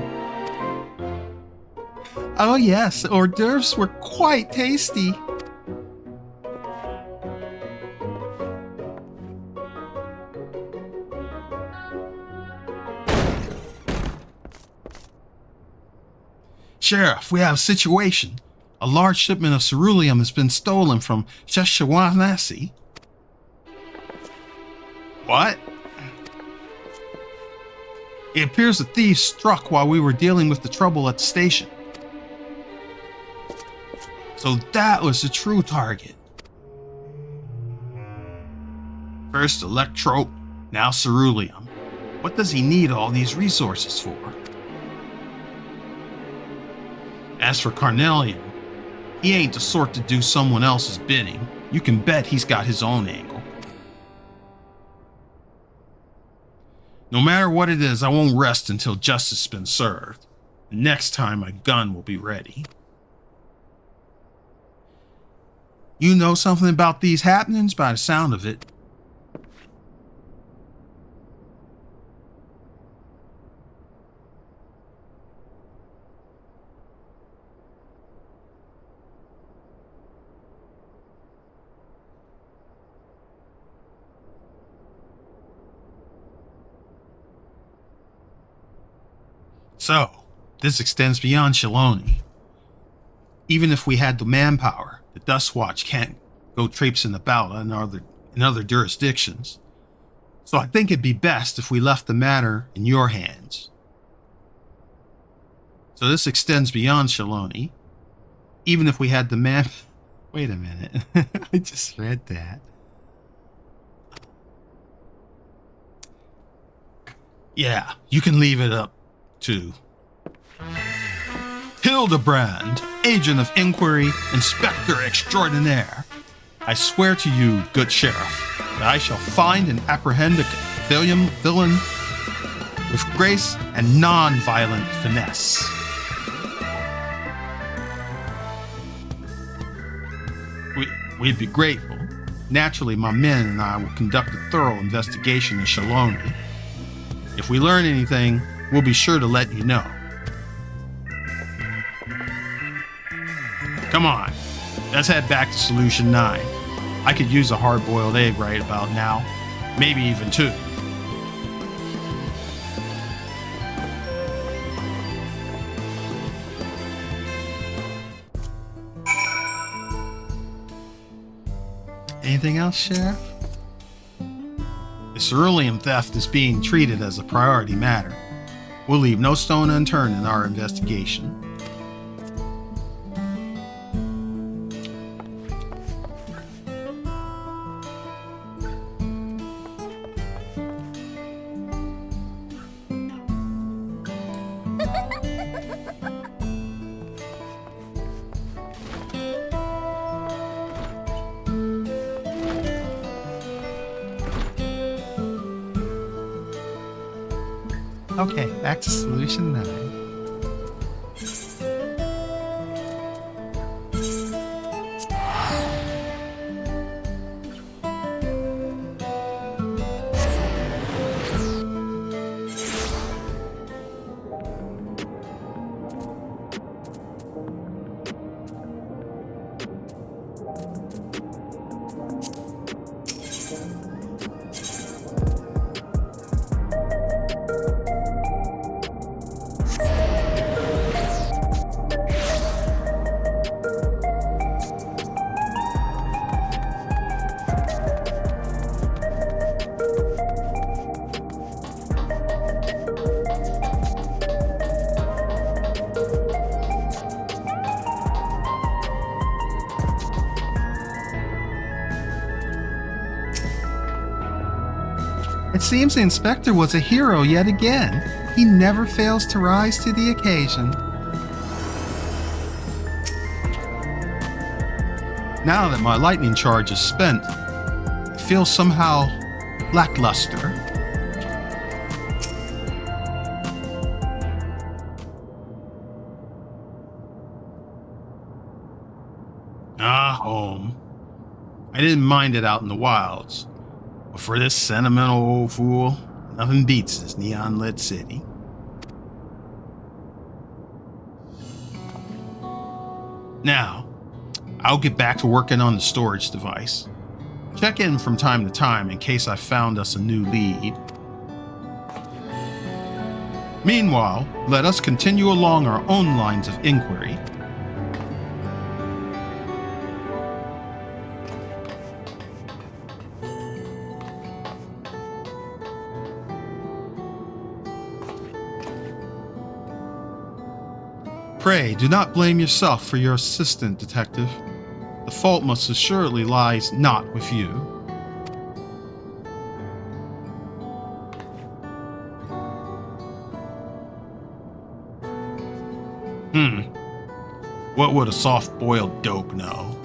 Oh yes, hors d'oeuvres were quite tasty. Sheriff, we have a situation. A large shipment of ceruleum has been stolen from Sheshwanasi. What? It appears the thieves struck while we were dealing with the trouble at the station. So that was the true target. First electrope, now ceruleum. What does he need all these resources for? As for Carnelian, he ain't the sort to do someone else's bidding. You can bet he's got his own angle. No matter what it is, I won't rest until justice has been served. Next time, my gun will be ready. You know something about these happenings by the sound of it. So, this extends beyond Shaloni. Even if we had the manpower, the Dust Watch can't go traipsing about in other jurisdictions. So I think it'd be best if we left the matter in your hands. So this extends beyond Shaloni. Even if we had the man... Wait a minute. I just read that. Yeah, you can leave it up to Hildibrand, Agent of Inquiry, Inspector Extraordinaire. I swear to you, good sheriff, that I shall find and apprehend a villain with grace and non-violent finesse. We'd be grateful. Naturally, my men and I will conduct a thorough investigation in Shaloni. If we learn anything, we'll be sure to let you know. Come on, let's head back to Solution 9. I could use a hard-boiled egg right about now, maybe even 2. Anything else, Sheriff? The ceruleum theft is being treated as a priority matter. We'll leave no stone unturned in our investigation. Okay, back to Solution 9. It seems the inspector was a hero yet again. He never fails to rise to the occasion. Now that my lightning charge is spent, I feel somehow lackluster. Home. I didn't mind it out in the wilds, but for this sentimental old fool, nothing beats this neon-lit city. Now, I'll get back to working on the storage device. Check in from time to time in case I found us a new lead. Meanwhile, let us continue along our own lines of inquiry. Pray, do not blame yourself for your assistant, detective. The fault most assuredly lies not with you. What would a soft-boiled dope know?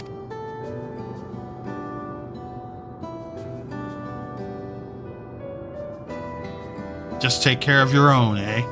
Just take care of your own, eh?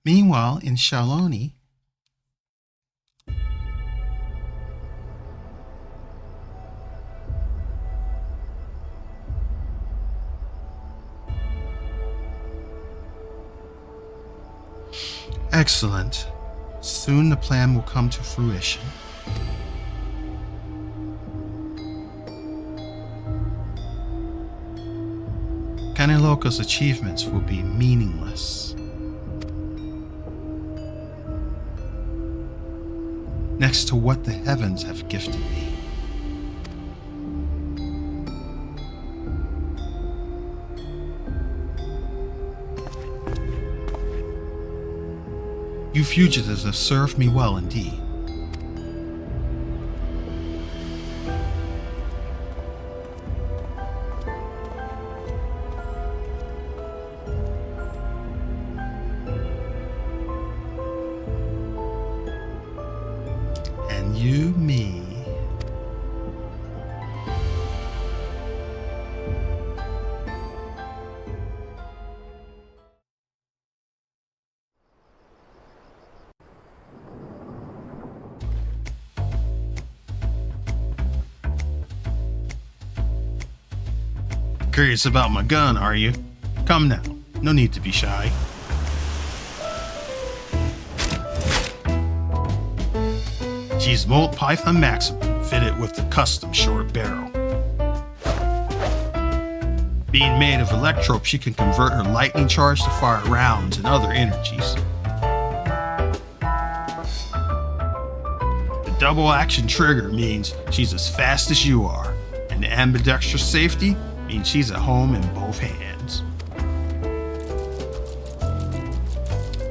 Meanwhile, in Shaloni, excellent. Soon the plan will come to fruition. Kaniloka's achievements will be meaningless. Next to what the heavens have gifted me. You fugitives have served me well indeed. And you me. Curious about my gun, are you? Come now, no need to be shy. She's Molt Python Maximum, fitted with the custom short barrel. Being made of electrope, she can convert her lightning charge to fire rounds and other energies. The double action trigger means she's as fast as you are, and the ambidextrous safety means she's at home in both hands.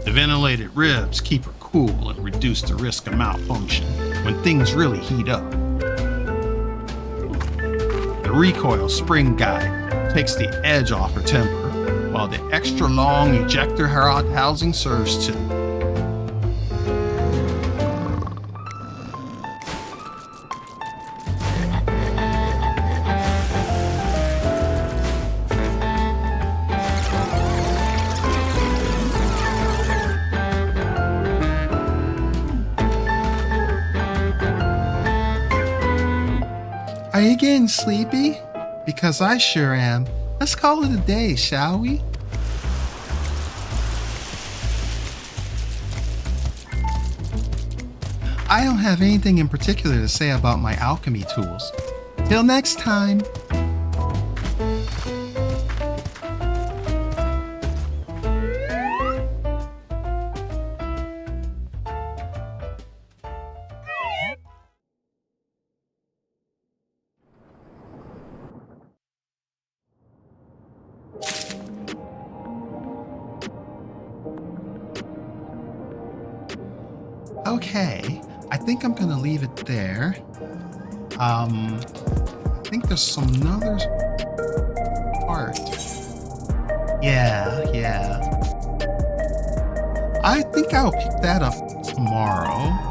The ventilated ribs keep her cool and reduce the risk of malfunction when things really heat up. The recoil spring guide takes the edge off her temper, while the extra long ejector housing serves too. Are you getting sleepy? Because I sure am. Let's call it a day, shall we? I don't have anything in particular to say about my alchemy tools. Till next time. Okay, I think I'm gonna leave it there. I think there's some other part. Yeah. I think I'll pick that up tomorrow.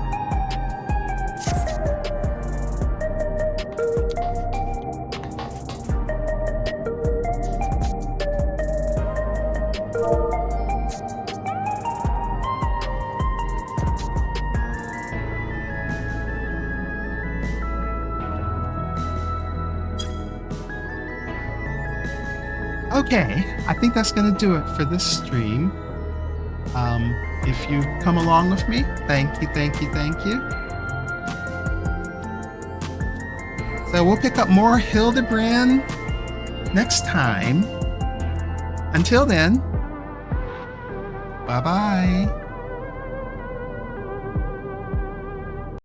Okay, I think that's gonna do it for this stream. If you come along with me, thank you. So we'll pick up more Hildibrand next time. Until then, bye-bye.